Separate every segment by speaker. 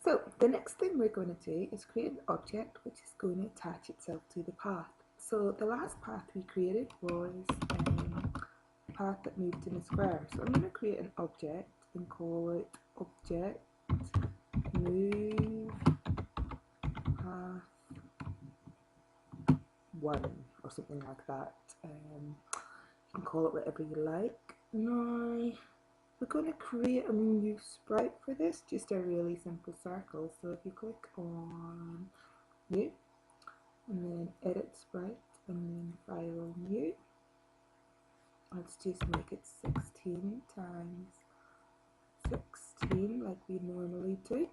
Speaker 1: So the next thing we're going to do is create an object which is going to attach itself to the path. So the last path we created was a path that moved in a square. So I'm going to create an object and call it object move path 1 or something like that. You can call it whatever you like. Now we're going to create a new sprite for this, just a really simple circle. So if you click on new and then edit sprite and then file new, let's just make it 16 times 16 like we normally do,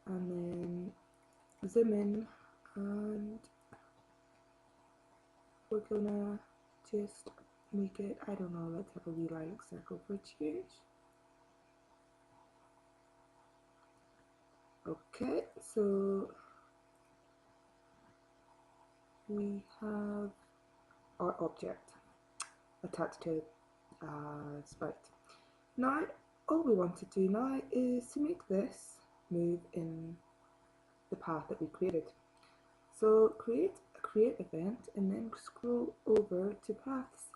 Speaker 1: and then zoom in, and we're gonna just make it, I don't know, let's have a wee like circle for change. Okay, so we have our object attached to sprite. Now all we want to do now is to make this move in the path that we created. So create a create event and then scroll over to paths,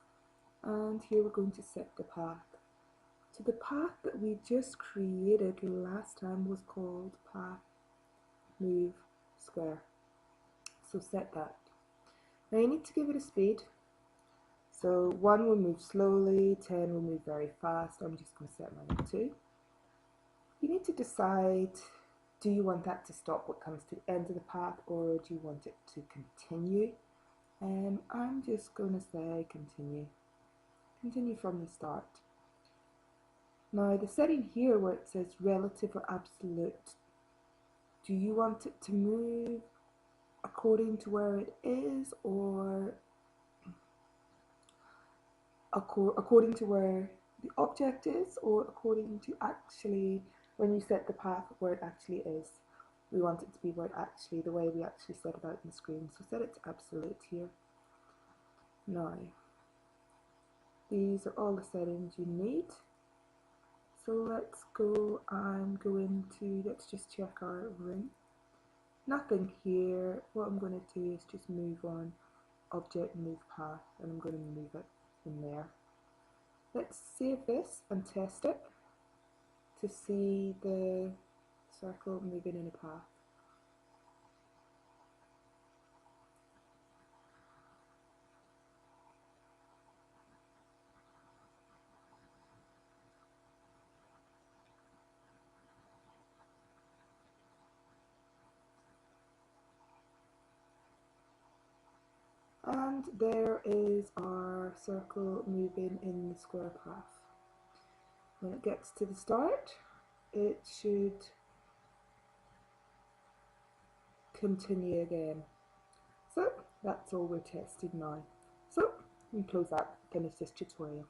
Speaker 1: and here we're going to set the path. So the path that we just created last time was called path move square. So set that. Now you need to give it a speed. So 1 will move slowly, 10 will move very fast. I'm just going to set mine at 2. You need to decide, do you want that to stop what comes to the end of the path, or do you want it to continue? I'm just going to say continue. Continue from the start. Now the setting here where it says relative or absolute, do you want it to move according to where it is, or according to where the object is, or according to actually when you set the path where it actually is? We want it to be where it actually, the way we actually set it out on the screen. So set it to absolute here. Now these are all the settings you need. So let's go and go into, let's just check our ring. Nothing here. What I'm going to do is just move on object move path, and I'm going to move it in there. Let's save this and test it to see the circle moving in a path. And there is our circle moving in the square path. When it gets to the start, it should continue again. So that's all we're testing now. So we can close that, finish this tutorial.